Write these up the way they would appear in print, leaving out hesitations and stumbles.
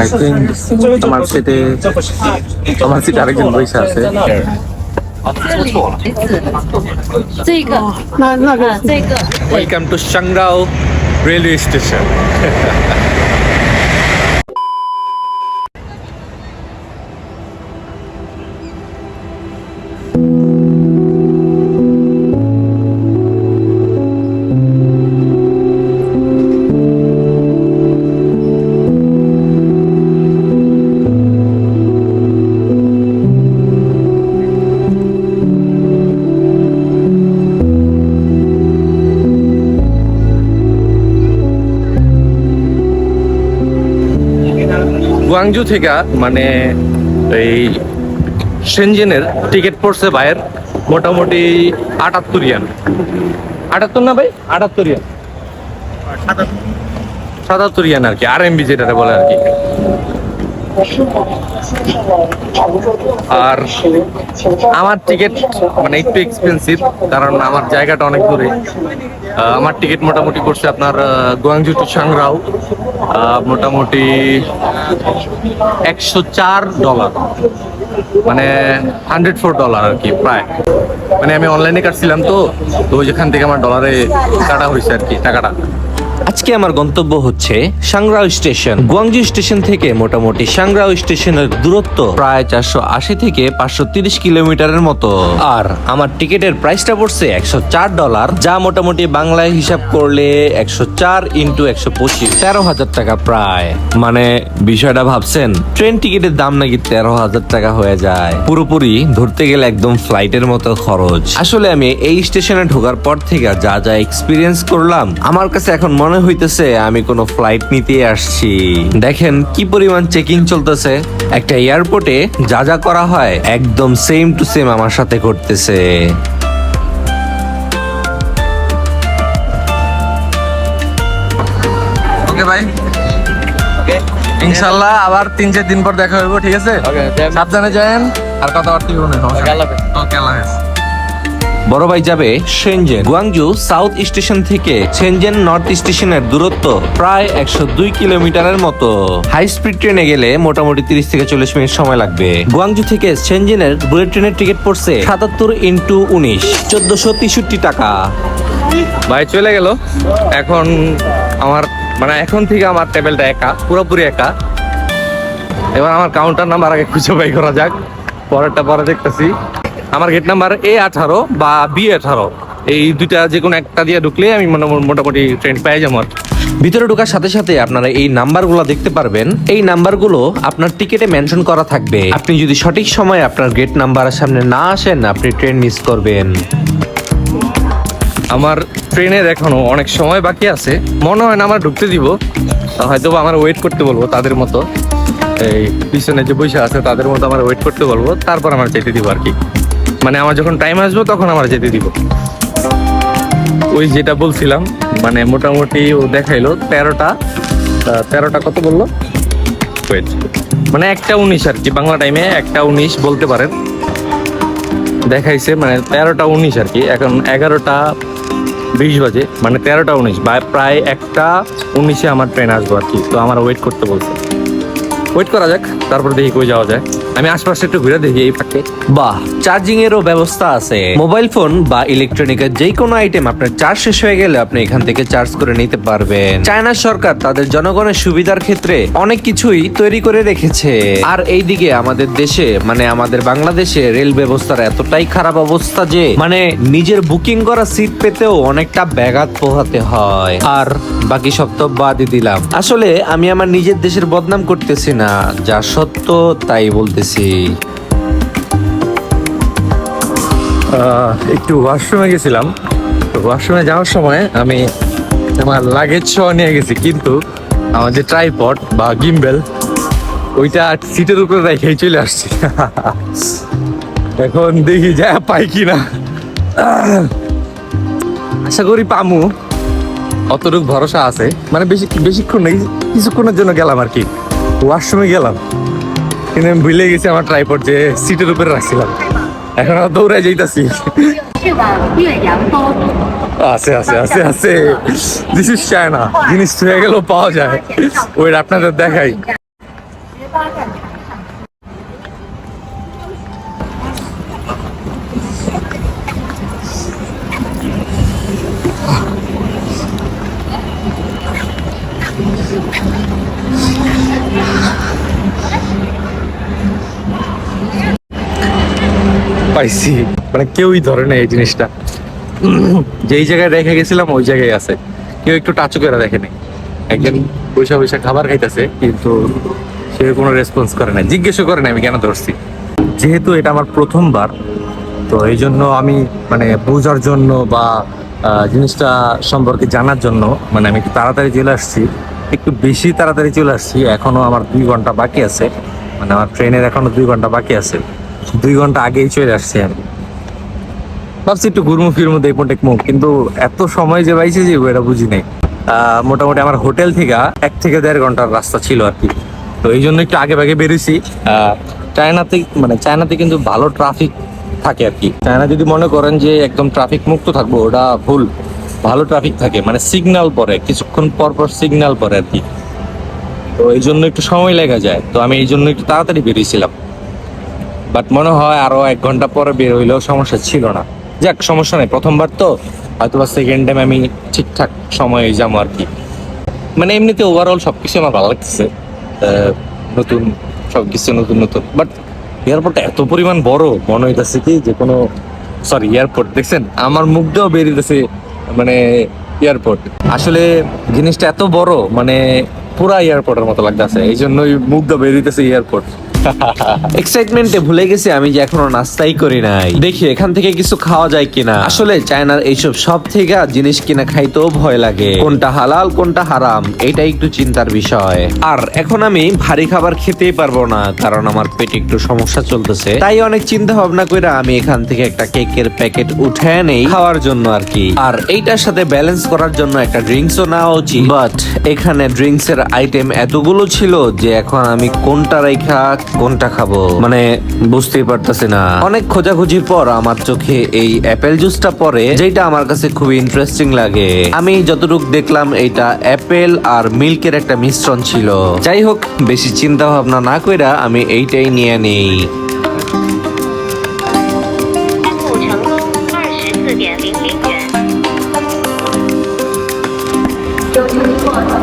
I think আমার সিটে আরেকজন বসে আছে। 这个，这个。 Welcome to Shangrao Railway Station. Guangzhou থেকে মানে এই শেনজেনের টিকিট পড়ছে ভাইয়ের মোটামুটি 78 ইয়ান। 78 না ভাই? 78 ইয়ান, 77 ইয়ান আর কি, RMB যেটা বলে আর কি। আর আমার টিকিট মানে একটু এক্সপেন্সিভ, কারণ আমার জায়গাটা অনেক দূরে। আমার টিকিট মোটামুটি করছে আপনার গুয়াংজু টু সাংগ্রাও মোটামুটি $104, মানে $104 আর কি প্রায়। মানে আমি অনলাইনে কাটছিলাম তো যেখান থেকে আমার ডলারে কাটা হয়েছে আর কি টাকাটা। আজকে আমার গন্তব্য হচ্ছে সাংগ্রাও স্টেশন। গুয়াংজু স্টেশন থেকে মোটামুটি সাংগ্রাও স্টেশনের দূরত্ব প্রায় 480 থেকে 530 কিলোমিটারের মতো। আর আমার টিকিটের প্রাইসটা পড়ছে $104, যা মোটামুটি বাংলায় হিসাব করলে 104 ইন্টু 125, 13,000 টাকা প্রায়। মানে বিষয়টা ভাবছেন, ট্রেন টিকিটের দাম নাকি 13,000 টাকা হয়ে যায়। পুরোপুরি ধরতে গেলে একদম ফ্লাইটের মতো খরচ। আসলে আমি এই স্টেশনে ঢোকার পর থেকে যা যা এক্সপিরিয়েন্স করলাম, আমার কাছে এখন মনে হইতেছে আমি কোনো ফ্লাইট নিতে আসছি। দেখেন কি পরিমাণ চেকিং চলতেছে। একটা এয়ারপোর্টে যা যা করা হয় একদম সেম টু সেম আমার সাথে করতেছে। ওকে ভাই, ইনশাল্লাহ আবার 3-4 দিন পর দেখা হইব, ঠিক আছে? সাবধানে যায়েন আর কথাবার্তা বলুন। ওকে, আল্লাহ হাফেজ। বড় ভাই যাবে শেনজেন। গুয়াংজু সাউথ স্টেশন থেকে শেনজেন নর্থ স্টেশনের দূরত্ব প্রায় 102 কিলোমিটারের মতো। হাই স্পিড ট্রেনে গেলে মোটামুটি 30 থেকে 40 মিনিট সময় লাগবে। গুয়াংজু থেকে শেনজেনের বুলেট ট্রেনের টিকিট পড়ছে 77 ইন্টু 19, 1463 টাকা। ভাই চলে গেল। এখন আমার মানে এখন থেকে আমার টেবিলটা একা, পুরোপুরি একা। এবার আমার কাউন্টার নাম্বার আগে খুঁজে বাই করা যাক, পরেরটা পরে দেখতেছি। আমার গেট নাম্বার A18 বা B18, এই দুইটা যে কোনো একটা দিয়ে ঢুকলে আমি মোটামুটি ট্রেন পেয়ে যাবো। ভিতরে ঢোকার সাথে সাথে আপনারা এই নাম্বারগুলো দেখতে পারবেন। এই নাম্বারগুলো আপনার টিকিটে মেনশন করা থাকবে। আপনি যদি সঠিক সময়ে আপনার গেট নাম্বারের সামনে না আসেন, আপনি ট্রেন মিস করবেন। আমার ট্রেনের এখনো অনেক সময় বাকি আছে, মনে হয় না আমার ঢুকতে দিব। হয়তো আমার ওয়েট করতে বলবো তাদের মতো, এই পিছনে যে বসে আছে তাদের মতো আমার ওয়েট করতে বলবো, তারপর আমার যেতে দিব আর কি। মানে আমার যখন টাইম আসবো তখন আমার যেতে দিব। ওই যেটা বলছিলাম, মানে মোটামুটি ও দেখাইলো 13টা কত বললো, ওয়েট মানে 1:19 আর কি, বাংলা টাইমে 1:19 বলতে পারেন দেখাইছে। মানে 13:19 আর কি, এখন 11:20 বাজে, মানে 13:19 বা প্রায় 1:19 আমার ট্রেন আসবো আর কি। তো আমার ওয়েট করতে বলছে, ওয়েট করা যাক, তারপর দেখি কই যাওয়া যায়। আমি আশপাশে একটু ঘুরে দেখি এই ফাঁকে। বাহ, চার্জিং এরও ব্যবস্থা আছে। মোবাইল ফোন বা ইলেকট্রনিকের যে কোনো আইটেম আপনার চার্জ শেষ হয়ে গেলে আপনি এখান থেকে চার্জ করে নিতে পারবেন। চায়না সরকার তাদের জনগণের সুবিধার ক্ষেত্রে অনেক কিছুই তৈরি করে রেখেছে। আর এইদিকে আমাদের দেশে, মানে আমাদের বাংলাদেশে রেল ব্যবস্থার এতটাই খারাপ অবস্থা যে মানে নিজের বুকিং করা সিট পেতেও অনেকটা ব্যাঘাত পোহাতে হয়। আর বাকি সব তো বাদই দিলাম। আসলে আমি আমার নিজের দেশের বদনাম করতেছি না, যা সত্য তাই বলতেছি। একটু ওয়াশরুমে গেছিলাম, তো ওয়াশরুমে যাওয়ার সময় আমি আমার লাগেজ সহ নিয়ে গেছি, কিন্তু আমার যে ট্রাইপড বা গিম্বেল ওইটা সিটের উপরে রেখেই চলে আসছি। এখন দেখি যা পাই কিনা, আশা করি পামু, অতটুকু ভরসা আছে। মানে বেশিক্ষণ নেই, কিছুক্ষণের জন্য গেলাম আর কি, ওয়াশরুমে গেলাম, কিন্তু আমি ভুলে গেছি আমার ট্রাইপড যে সিটের উপরে রাখছিলাম। এখন দৌড়ায় যাইতাছি। আছে আছে আছে আছে, দিস ইজ চায়না, জিনিস হয়ে গেল পাওয়া যায়। ওই আপনাদের দেখাই, পাইছি, মানে কেউই ধরে না এই জিনিসটা। যেই জায়গায় রেখে গেছিলাম ওই জায়গায় আছে, কেউ একটু টাচও করে দেখেনি। একজন পয়সা পয়সা খাবার খাইতেছে, কিন্তু সে কোনো রেসপন্স করে না, জিজ্ঞেসও করে না আমি কেন ধরছি। যেহেতু এটা আমার প্রথমবার, তো এই জন্য আমি মানে বোঝার জন্য বা জিনিসটা সম্পর্কে জানার জন্য মানে আমি একটু তাড়াতাড়ি চলে আসছি, একটু বেশি তাড়াতাড়ি চলে আসছি। এখনো আমার 2 ঘন্টা বাকি আছে, মানে আমার ট্রেনের এখনো 2 ঘন্টা বাকি আছে। 2 ঘন্টা আগেই চলে আসছি আমি। ভাবছি একটু ঘুরমু ফিরমু দেখবো টেকমু, কিন্তু এত সময় যে পাইছি যে এটা বুঝি নাই। মোটামুটি আমার হোটেল থেকে 1 থেকে 1.5 ঘন্টার রাস্তা ছিল আর কি। তো এই জন্য একটু আগে ভাগে বেরিয়েছি। চায়নাতে কিন্তু ভালো ট্রাফিক থাকে আর কি। চায়না যদি মনে করেন যে একদম ট্রাফিক মুক্ত থাকবো, ওটা ভুল। ভালো ট্রাফিক থাকে, মানে সিগন্যাল পরে কিছুক্ষণ পর পর সিগন্যাল পরে আর কি। তো এই জন্য একটু সময় লেগে যায়, তো আমি এই জন্য একটু তাড়াতাড়ি বেরিয়েছিলাম। বাট মনে হয় আরো 1 ঘন্টা পরে বের হইলেও সমস্যা ছিল না। যাক, সমস্যা নেই, প্রথমবার তো, হয়তো বা সেকেন্ড টাইম আমি ঠিকঠাক সময়ে যাবো আর কি। মানে এমনিতে ওভারঅল সবকিছু আমার ভালো লাগতেছে, নতুন সবকিছু নতুন নতুন। বাট এয়ারপোর্টটা এত পরিমাণ বড়, মনে হইতেছে কি যে কোনো, সরি এয়ারপোর্ট দেখছেন আমার মুখ দিয়েও বেরিয়েছে, মানে এয়ারপোর্ট। আসলে জিনিসটা এত বড়, মানে পুরা এয়ারপোর্টের মতো লাগতেছে, এই জন্যই মুখ দিয়ে বেরিয়েছে এয়ারপোর্ট। এক্সাইটমেন্টে ভুলে গেছি আমি যে এখনো নাস্তাই করি নাই। দেখি এখান থেকে কিছু খাওয়া যায় কিনা। আসলে চায়নার এইসব সব থেকে জিনিস কিনা খাইতেও ভয় লাগে, কোনটা হালাল কোনটা হারাম এটা একটু চিন্তার বিষয়। আর এখন আমি ভারী খাবার খেতেই পারবো না, কারণ আমার পেটে একটু সমস্যা চলতেছে। তাই অনেক চিন্তা ভাবনা করে আমি এখান থেকে একটা কেকের প্যাকেট উঠে নেই খাওয়ার জন্য আর কি। আর এইটার সাথে ব্যালেন্স করার জন্য একটা ড্রিঙ্কসও নেওয়া উচিত। বাট এখানে ড্রিঙ্কস এর আইটেম এতগুলো ছিল যে এখন আমি কোনটা রেখা কোনটা খাবো মানে বুঝতেই পারতেছি না। অনেক খোঁজাখুঁজির পর আমার চোখে এই অ্যাপেল জুসটা পড়ে, যেটা আমার কাছে খুবই ইন্টারেস্টিং লাগে। আমি যতটুকু দেখলাম এটা অ্যাপেল আর মিল্কের একটা মিশ্রণ ছিল। যাই হোক, বেশি চিন্তা ভাবনা না কইরা আমি এইটাই নিয়ে নেই। 单步成功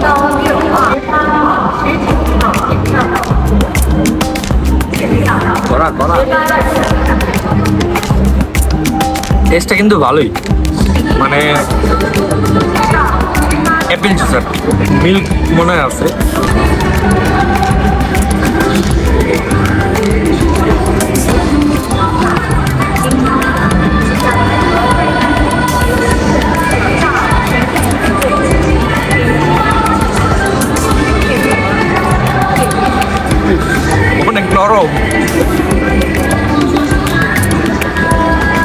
24.00元。 করা টেস্টটা কিন্তু ভালোই, মানে অ্যাপেল জুস, মিল্ক মনে হয় আছে। অনেক নরম,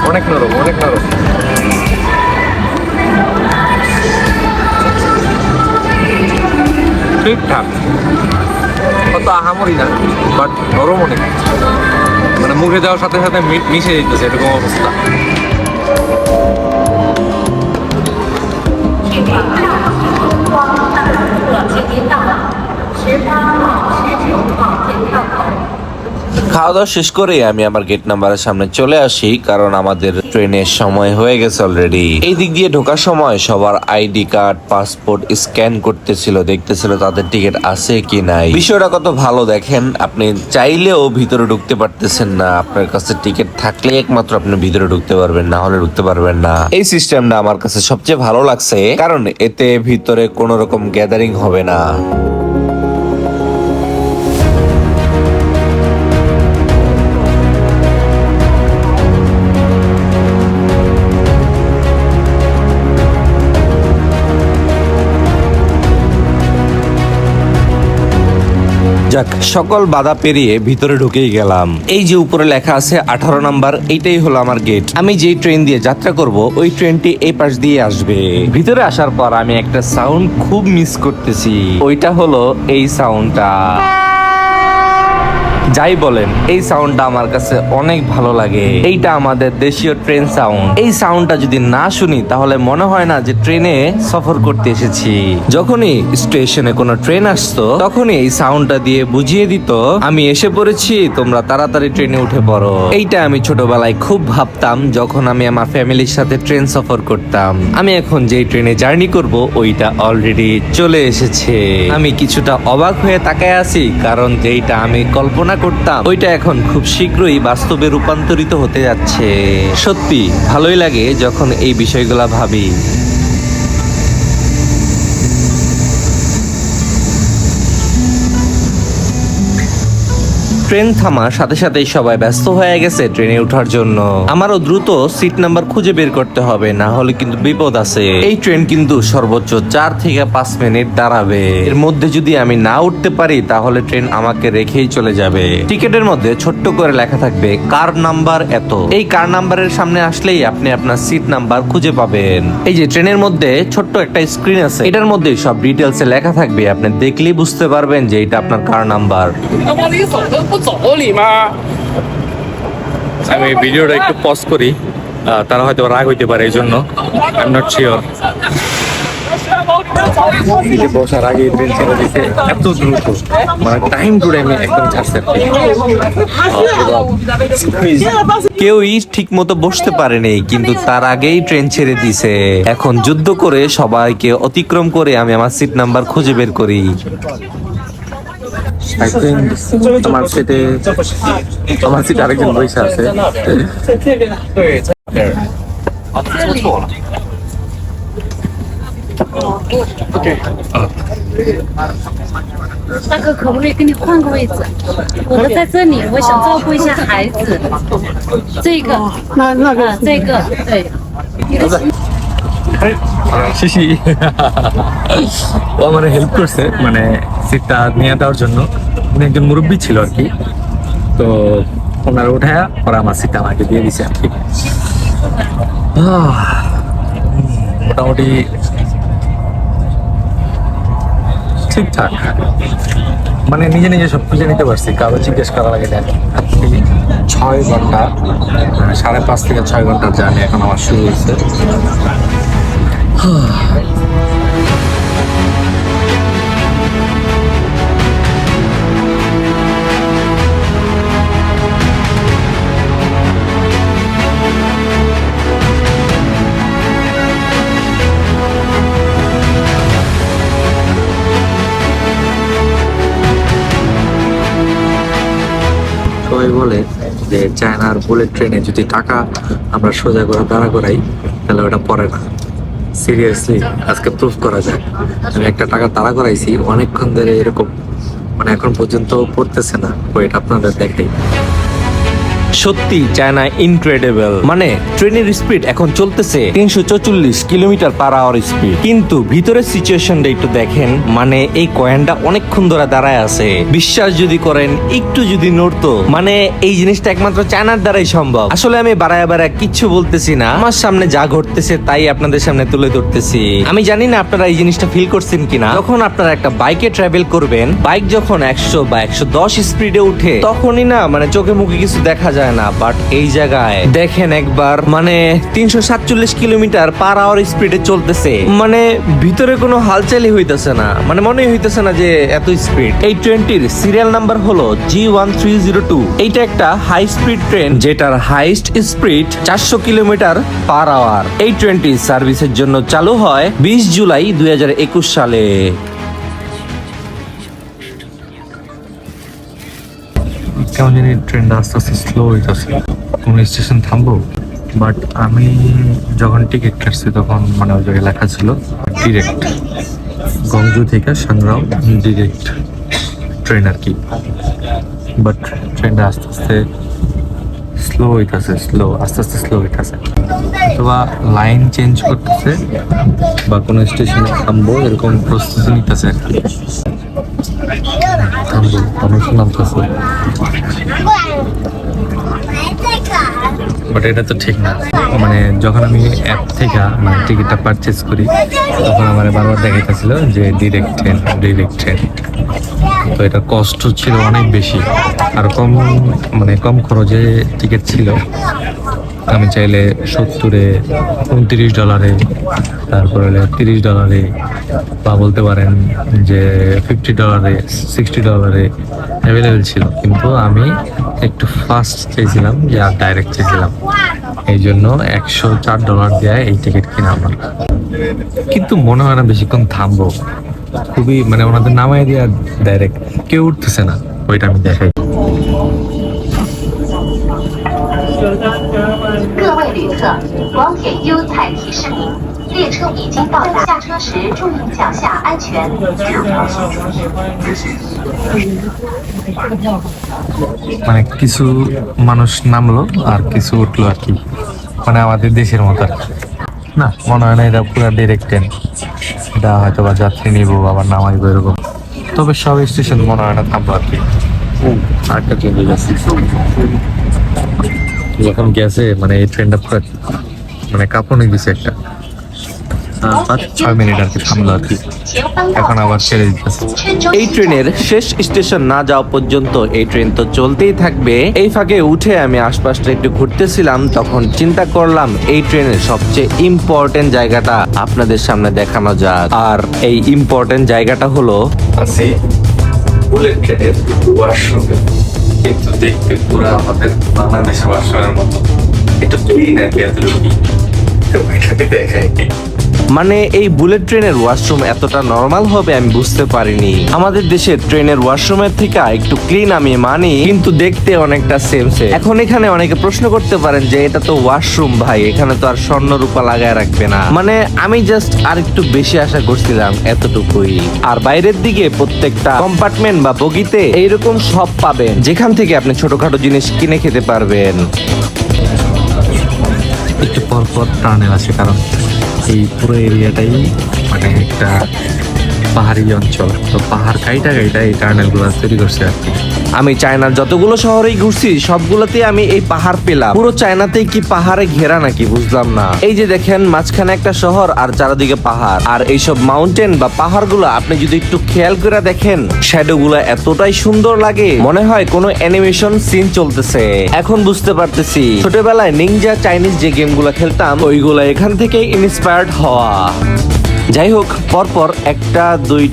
অনেক নরম, অনেক নরম। ঠিকঠাক, অত আহামরি না, বাট নরম অনেক, মানে মুখে যাওয়ার সাথে সাথে মিশে যেতেছে এরকম অবস্থা। খাওয়া দাওয়া শেষ করে আমি আমার গেট নাম্বারের সামনে চলে আসি, কারণ আমাদের ট্রেনের সময় হয়ে গেছে অলরেডি। এই দিক দিয়ে ঢোকার সময় সবার আইডি কার্ড পাসপোর্ট স্ক্যান করতেছিল, দেখতেছিল তাদের টিকিট আছে কি নাই। বিষয়টা কত ভালো দেখেন, আপনি চাইলেও ভিতরে ঢুকতে পারতেছেন না, আপনার কাছে টিকিট থাকলে একমাত্র আপনি ভিতরে ঢুকতে পারবেন, না হলে ঢুকতে পারবেন না। এই সিস্টেমটা আমার কাছে সবচেয়ে ভালো লাগছে, কারণ এতে ভিতরে কোনো রকম গ্যাদারিং হবে না। যাক, সকল বাধা পেরিয়ে ভিতরে ঢুকেই গেলাম। এই যে উপরে লেখা আছে 18 নাম্বার, এইটাই হলো আমার গেট। আমি যেই ট্রেন দিয়ে যাত্রা করব ওই ট্রেনটি এই পাশ দিয়ে আসবে। ভিতরে আসার পর আমি একটা সাউন্ড খুব মিস করতেছি, ওইটা হলো এই সাউন্ডটা। যাই বলেন, এই সাউন্ডটা আমার কাছে অনেক ভালো লাগে। এইটা আমাদের দেশীয় ট্রেন সাউন্ড। এই সাউন্ডটা যদি না শুনি তাহলে মনে হয় না যে ট্রেনে সফর করতে এসেছি। যখনই স্টেশনে কোনো ট্রেন আসতো তখনই এই সাউন্ডটা দিয়ে বুঝিয়ে দিত আমি এসে পড়েছি, তোমরা তাড়াতাড়ি ট্রেনে উঠে পড়ো। এইটা আমি ছোটবেলায় খুব ভাবতাম যখন আমি আমার ফ্যামিলির সাথে ট্রেন সফর করতাম। আমি এখন যেই ট্রেনে জার্নি করব ওইটা অলরেডি চলে এসেছে। আমি কিছুটা অবাক হয়ে তাকায় আছি, কারণ যেইটা আমি কল্পনা করতাম ওইটা এখন খুব শীঘ্রই বাস্তবে রূপান্তরিত হতে যাচ্ছে। সত্যি ভালোই লাগে যখন এই বিষয়গুলা ভাবি। ট্রেন থামার সাথে সাথেই সবাই ব্যস্ত হয়ে গেছে ট্রেনে ওঠার জন্য। আমারও দ্রুত সিট নাম্বার খুঁজে বের করতে হবে, না হলে কিন্তু বিপদ আছে। এই ট্রেন কিন্তু সর্বোচ্চ 4 থেকে 5 মিনিট দাঁড়াবে। এর মধ্যে যদি আমি না উঠতে পারি তাহলে ট্রেন আমাকে রেখেই চলে যাবে। টিকেটের মধ্যে ছোট্ট করে লেখা থাকবে কার নাম্বার এত। এই কার নাম্বারের সামনে আসলেই আপনি আপনার সিট নাম্বার খুঁজে পাবেন। এই যে ট্রেনের মধ্যে ছোট্ট একটা স্ক্রিন আছে, এটার মধ্যে সব ডিটেলসে লেখা থাকবে। আপনি দেখলেই বুঝতে পারবেন যে এটা আপনার কার নাম্বার। আমি ভিডিওটা একটু পজ করি, তারা হয়তো রাগ হইতে পারে, এই জন্য আই এম নট শিওর। বসার আগে ট্রেন ছেড়ে দিতে এত দ্রুত, মানে টাইম টু টাইম একদম ছাড়ছে। কেউই ঠিক মতো বসতে পারেনি, কিন্তু তার আগেই ট্রেন ছেড়ে দিছে। এখন যুদ্ধ করে সবাইকে অতিক্রম করে আমি আমার সিট নাম্বার খুঁজে বের করি। আমার সিটে আরেকজন বসে আছে। 大哥，可不可以给你换个位置？我的在这里，我想照顾一下孩子。这个，这个，对。 শিশি ও আমার হেল্প করছে, মানে সিটটা নিয়ে দেওয়ার জন্য। উনি একজন মুরব্বী ছিল আর কি, তো ওনারা উঠায় ওরা আমার সিটটা আমাকে দিয়ে দিছে আর কি। মোটামুটি ঠিকঠাক, মানে নিজে নিজে সব খুঁজে নিতে পারছি, কারো জিজ্ঞেস করা লাগে না। 6 ঘন্টা, 5.5 থেকে 6 ঘন্টার জার্নি এখন আমার শুরু হয়েছে। সবাই বলে যে চায়নার বুলেট ট্রেনে যদি টাকা আমরা সোজা করে দাঁড়া করাই তাহলে ওটা পড়ে না। সিরিয়াসলি আজকে প্রুফ করা যায়। আমি একটা টাকা দাঁড়া করাইছি অনেকক্ষণ ধরে, এরকম মানে এখন পর্যন্ত পড়তেছে না। ওইটা আপনাদের দেখাই। সত্যি চায়না ইনক্রেডিবল। মানে ট্রেনের স্পিড এখন চলতেছে 344 কিলোমিটার পার আওয়ার স্পিড, কিন্তু ভিতরের সিচুয়েশনটা একটু দেখেন। মানে এই কয়েনটা অনেকক্ষণ ধরে দাঁড়ায় আছে। বিশ্বাস যদি করেন, একটু যদি নড়তো, মানে এই জিনিসটা একমাত্র চায়নার দ্বারাই সম্ভব। আসলে আমি বাড়ায় বাড়ায় কিচ্ছু বলতেছি না, আমার সামনে যা ঘটতেছে তাই আপনাদের সামনে তুলে ধরতেছি। আমি জানি না আপনারা এই জিনিসটা ফিল করছেন কিনা। যখন আপনারা একটা বাইকে ট্রাভেল করবেন, বাইক যখন 100 বা 110 স্পিডে উঠে তখনই না মানে চোখে মুখে কিছু দেখা যায় না, বাট এই জায়গায় দেখেন একবার, মানে 347 কিলোমিটার পার আওয়ার স্পিডে চলতেছে। মানে ভিতরে কোনো হালচালই হইতেছে না, মানে মনে হইতেছে না যে এত স্পিড। এই ট্রেনটির সিরিয়াল নাম্বার হলো G1302। এইটা একটা হাই স্পিড ট্রেন, যেটার highest speed 400 kilometer per hour. এই ট্রেনটি সার্ভিসের জন্য চালু হয় 20 জুলাই 2021 সালে। কেমন জানি ট্রেনটা আস্তে আস্তে স্লো হইতেছে, কোনো স্টেশন থামবো। বাট আমি যখন টিকিট কাটছি তখন মানে ওই জায়গায় লেখা ছিল ডিরেক্ট গংজু থেকে সাংরাও ডিরেক্ট ট্রেন আর কি। বাট ট্রেনটা আস্তে আস্তে স্লো হইতেছে, আস্তে আস্তে স্লো হইতেছে। অথবা লাইন চেঞ্জ করতেছে বা কোনো স্টেশনে থামবো এরকম প্রস্তুতি নিতেছে আর কি। থামবো, অনেক নামতেছে, বাট এটা তো ঠিক না। মানে যখন আমি অ্যাপ থেকে মানে টিকিটটা পারচেস করি তখন আমার বারবার দেখাইতেছিল যে ডিরেক্ট ট্রেন। তো এটার কষ্ট ছিল অনেক বেশি, আর কম খরচে টিকিট ছিল। আমি চাইলে 70-এ, $29, তারপরে হলে $30, বা বলতে পারেন যে $50, $60 অ্যাভেলেবেল ছিল, কিন্তু আমি একটু ফাস্ট চেয়েছিলাম যে আর ডাইরেক্ট চেয়েছিলাম, এই জন্য $104 দেয় এই টিকিট কিনা আমার। কিন্তু মনে হয় না বেশিক্ষণ থামবো, খুবই মানে ওনাদের নামাই দিয়ে ডাইরেক্ট কেউ উঠতেছে না, ওইটা আমি দেখাই। 各位旅客，广铁优彩提示您，列车已经到达，下车时注意脚下安全。 মানে কিছু মানুষ নামলো আর কিছু উঠলো আর কি, মানে আমাদের দেশের মতো আর কি। না মনে হয় না এটা পুরো ডিরেক্ট ট্রেন, এটা হয়তো বা যাত্রী নিবো আবার নামাইবো এরকম। তবে সব স্টেশন মনে হয় না থামবো আর কি। আরেকটা ট্রেন গেছে, যখন গেছে মানে এই ট্রেনটা পুরো মানে কাঁপুনি দিছে একটা, 5-6 মিনিট আর কি থামলো আর কি, এখন আবার ছেড়ে দিতেছে। এই ট্রেনের শেষ স্টেশন না যাওয়া পর্যন্ত এই ট্রেন তো চলতেই থাকবে। এই ফাঁকে উঠে আমি আশপাশটা একটু ঘুরতেছিলাম, তখন চিন্তা করলাম এই ট্রেনের সবচেয়ে ইম্পর্টেন্ট জায়গাটা আপনাদের সামনে দেখানো যাক। আর এই ইম্পর্টেন্ট জায়গাটা হলো আছি বুলেট ট্রেনের ওয়াশরুমে, কিন্তু দেখতে পুরো আমাদের বাংলাদেশের ওয়াশরুমের মতো, একটু ক্লিন আর কি, এতটুকু ওইটাকে দেখাই। মানে এই বুলেট ট্রেনের ওয়াশরুম এতটা নরমাল হবে আমি বুঝতে পারিনি। আমাদের দেশের ট্রেনের ওয়াশরুমের থেকে একটু ক্লিন আমি মানি, কিন্তু দেখতে অনেকটা সেম। এখন এখানে অনেকে প্রশ্ন করতে পারেন যে এটা তো ওয়াশরুম ভাই, এখানে তো আর স্বর্ণ রূপা লাগায় রাখবে না। মানে আমি জাস্ট আর একটু বেশি আশা করছিলাম, এতটুকুই। আর বাইরের দিকে প্রত্যেকটা কম্পার্টমেন্ট বা বগিতে এইরকম সব পাবেন, যেখান থেকে আপনি ছোটখাটো জিনিস কিনে খেতে পারবেন। একটু পর পর টার্নেল আছে, কারণ এই পুরো এরিয়াটাই মানে একটা পাহাড়ি অঞ্চল, তো পাহাড় কাইটা এই টার্নেল গুলো তৈরি করছে আর কি। আমি চায়নার যতগুলো শহরেই ঘুরছি সবগুলোতে আমি এই পাহাড় পেলাম। পুরো চায়নাতেই কি পাহাড়ে ঘেরা নাকি বুঝলাম না। এই যে দেখেন মাঝখানে একটা শহর আর চারিদিকে পাহাড়, আর এইসব মাউন্টেন বা পাহাড়গুলো আপনি যদি একটু খেয়াল করে দেখেন, শ্যাডো গুলো এতটাই সুন্দর লাগে, মনে হয় কোনো অ্যানিমেশন সিন চলতেছে। এখন বুঝতে পারতেছি ছোটবেলায় নিনজা চাইনিজ যে গেমগুলো খেলতাম ওইগুলো এখান থেকেই ইন্সপায়ার্ড হওয়া। যাই হোক, পরপর 1, 2,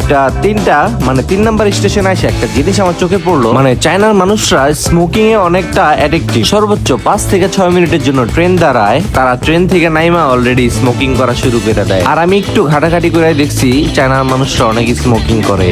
3টা মানে 3 নাম্বার স্টেশনে এসে একটা জিনিস আমার চোখে পড়লো। মানে চায়নার মানুষরা স্মোকিং এ অনেকটা অ্যাডিক্টিভ। সর্বোচ্চ 5 থেকে 6 মিনিটের জন্য ট্রেন দাঁড়ায়, তারা ট্রেন থেকে নাইমা অলরেডি স্মোকিং করা শুরু করে দেয়। আর আমি একটু ঘাটাঘাটি করে দেখছি চায়নার মানুষরা অনেক স্মোকিং করে।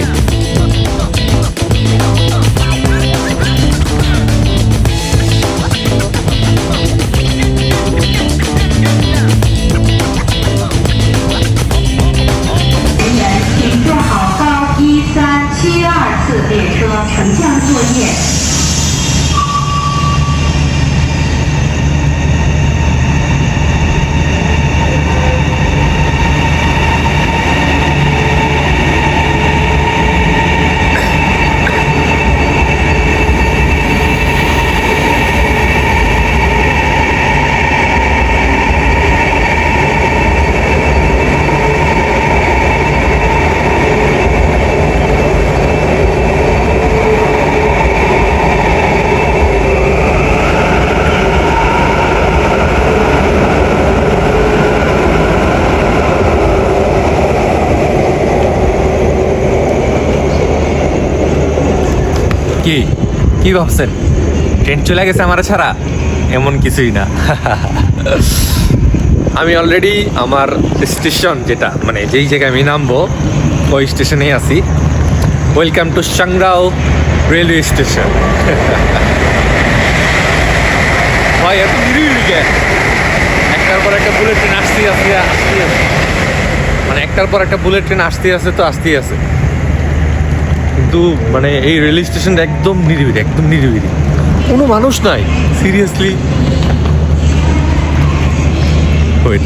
কি কি ভাবছেন ট্রেন চলে গেছে আমার ছাড়া? এমন কিছুই না। আমি অলরেডি আমার স্টেশন, যেটা মানে যেই জায়গায় আমি নামবো ওই স্টেশনেই আছি। Welcome to Sangrao railway station. ভাই এত নিরিবিলি কেন? একটার পর একটা বুলেট ট্রেন আসতেই আছে। মানে একটার পর একটা বুলেট ট্রেন আসতেই আছে। কিন্তু মানে এই রেল স্টেশনটা একদম নিরিবিলি, কোনো মানুষ নাই, সিরিয়াসলি। ওয়েট,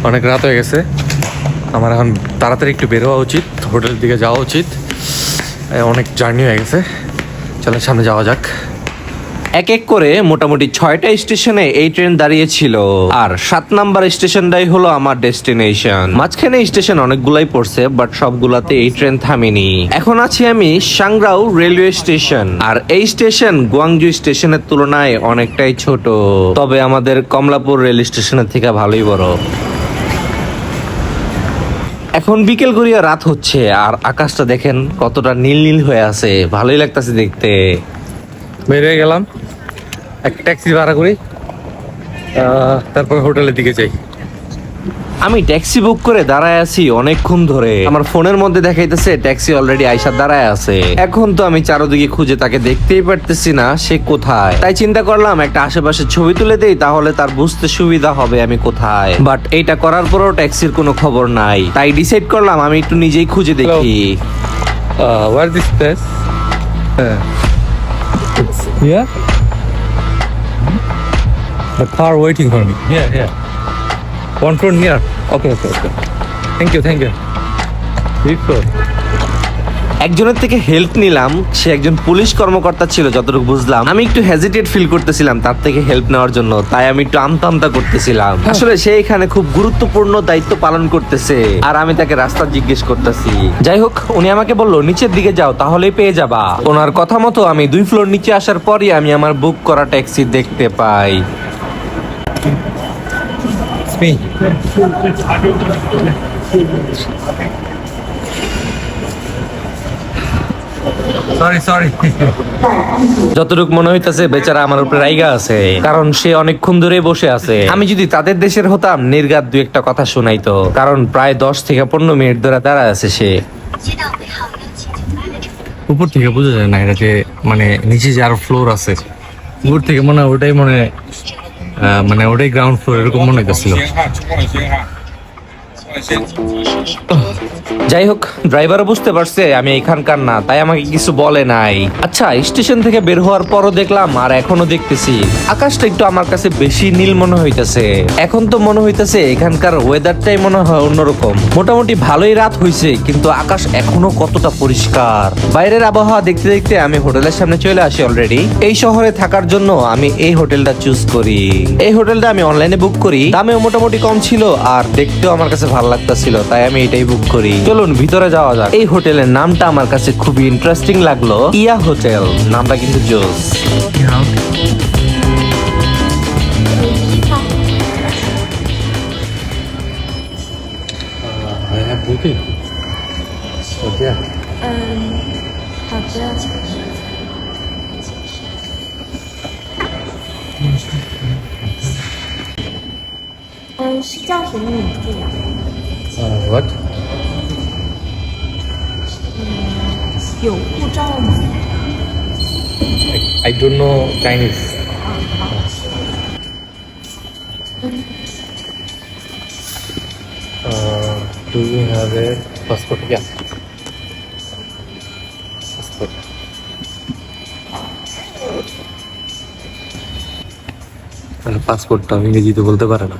অনেক রাত হয়ে গেছে, আমার এখন তাড়াতাড়ি একটু বের হওয়া উচিত, হোটেলের দিকে যাওয়া উচিত। অনেক জার্নি হয়ে গেছে, চলো সামনে যাওয়া যাক। এক এক করে মোটামুটি 6টা স্টেশনে এই ট্রেন দাঁড়িয়েছিল, আর 7 নাম্বার স্টেশনটাই হলো আমার ডেস্টিনেশন। মাঝখানে স্টেশন অনেকগুলাই পড়ছে, বাট সবগুলাতে এই ট্রেন থামেনি। এখন আছি আমি সাংগ্রাও রেলওয়ে স্টেশন, আর এই স্টেশন গুয়াংজু স্টেশনের তুলনায় অনেকটাই ছোট, তবে আমাদের কমলাপুর রেল স্টেশনের থেকে ভালোই বড়। এখন বিকেল গড়িয়া রাত হচ্ছে, আর আকাশটা দেখেন কতটা নীল নীল হয়ে আছে, ভালোই লাগতেছে দেখতে। বের হয়ে গেলাম, একটা ট্যাক্সি ভাড়া করি, তারপর হোটেলের দিকে যাই। আমি ট্যাক্সি বুক করে দাঁড়ায় আছি অনেকক্ষণ ধরে। আমার ফোনের মধ্যে দেখাইতেছে ট্যাক্সি অলরেডি আইসা দাঁড়ায় আছে। এখন তো আমি চারদিকে খুঁজে তাকে দেখতেই পারতেছি না সে কোথায়। তাই চিন্তা করলাম একটা আশেপাশে ছবি তুলে দেই, তাহলে তার বুঝতে সুবিধা হবে আমি কোথায়। বাট এইটা করার পরও ট্যাক্সির কোনো খবর নাই, তাই ডিসাইড করলাম আমি একটু নিজেই খুঁজে দেখি। Where this place? It's here. The car waiting for me. Here. One floor near. Okay. Thank you. Big floor. একজনের থেকে হেল্প নিলাম, সে একজন পুলিশ কর্মকর্তা ছিল যতটুকু বুঝলাম। আমি একটু হেজিটেট ফিল করতেছিলাম তার থেকে হেল্প নেওয়ার জন্য, তাই আমি একটু আমতা করতেছিলাম। আসলে সে এখানে খুব গুরুত্বপূর্ণ দায়িত্ব পালন করতেছে, আর আমি তাকে রাস্তা জিজ্ঞেস করতেছি। যাই হোক, উনি আমাকে বললো নিচের দিকে যাও তাহলেই পেয়ে যাবা। ওনার কথা মতো আমি 2 ফ্লোর নিচে আসার পরই আমি আমার বুক করা ট্যাক্সি দেখতে পাই। It's me. Sorry. যতটুকু মনে হইতাছে বেচারা আমার উপরে রাইগা আছে, কারণ সে অনেকক্ষণ ধরে বসে আছে। আমি যদি তাদের দেশের হতাম নির্ঘাত 2-1টা কথা শোনাইতো, কারণ প্রায় 10 থেকে 15 মিনিট ধরে দাঁড়ায় আছে সে। উপর থেকে বোঝা যায় না এটা যে মানে নিচে যে আরো ফ্লোর আছে, উপর থেকে মনে হয় ওটাই মানে ওটাই গ্রাউন্ড ফ্লোর এরকম মনে হইতেছিল। যাই হোক, ড্রাইভারও বুঝতে পারছে আমি এখানকার না, তাই আমাকে কিছু বলে নাই। আচ্ছা, স্টেশন থেকে বের হওয়ার পরও দেখলাম আর এখনো দেখতেছি আকাশটা একটু আমার কাছে বেশি নীল মনে হইতেছে। এখন তো মনে হইতেছে এখানকার ওয়েদারটাই মনে হয় অন্যরকম। মোটামুটি ভালোই রাত হইছে, কিন্তু আকাশ এখনো কতটা পরিষ্কার। বাইরের আবহাওয়া দেখতে দেখতে আমি হোটেলের সামনে চলে আসি অলরেডি। এই শহরে থাকার জন্য আমি এই হোটেলটা চুজ করি। এই হোটেলটা আমি অনলাইনে বুক করি, দামেও মোটামুটি কম ছিল, আর দেখতেও আমার কাছে ভালো লাগতেছিল, তাই আমি এটাই বুক করি। চলুন ভিতরে যাওয়া যাক। এই হোটেলের নামটা আমার কাছে খুবই ইন্টারেস্টিং লাগলো, ইয়া হোটেল। নামটা কিন্তু জোস। I have booking. Okay. 好的。是叫什么名字呀？ What? 有护照吗？ I don't know Chinese. Do you have a passport? Yeah. Passport. পাসপোর্টটা ইংরেজিতে বলতে পারে না।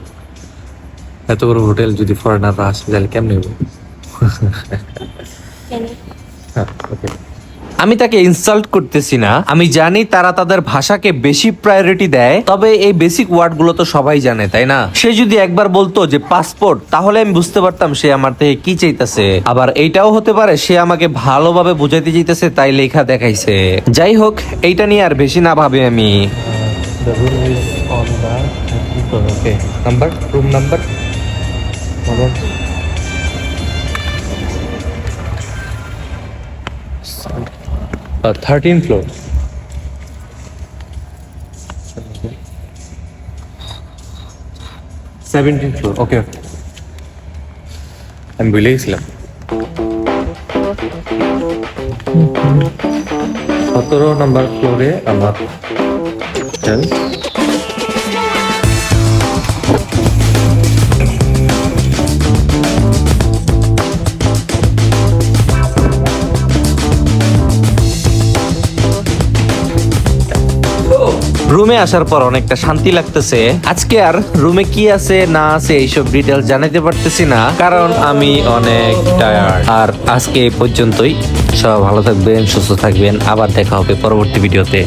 এত বড় হোটেল যদি ফরেনাররা আসে তাহলে কেমনে হবে? হ্যাঁ, ওকে। আমি তাকে ইনসাল্ট করতেছি না, আমি জানি তারা তাদের ভাষাকে বেশি প্রায়োরিটি দেয়, তবে এই বেসিক ওয়ার্ড গুলো তো সবাই জানে, তাই না? সে যদি একবার বলতো যে পাসপোর্ট, তাহলে আমি বুঝতে পারতাম সে আমার থেকে কি চাইতেছে। আবার এইটাও হতে পারে সে আমাকে ভালোভাবে বুঝাইতে চাইতেছে, তাই লেখা দেখাইছে। যাই হোক, এইটা নিয়ে আর বেশি না ভাবে আমি। The room is on the okay. Number? Room number? 13th floor. Seventeenth floor. Okay. আমি ভুলে গেছিলাম। 17 নম্বর ফ্লোরে আমার হোটেল। রুমে আসার পর অনেকটা শান্তি লাগতেছে। আজকে আর রুমে কি আছে না আছে এইসব ডিটেলস জানাতে পারতেছি না, কারণ আমি অনেক টায়ার্ড। আর আজকে এই পর্যন্তই। সব ভালো থাকবেন, সুস্থ থাকবেন, আবার দেখা হবে পরবর্তী ভিডিওতে।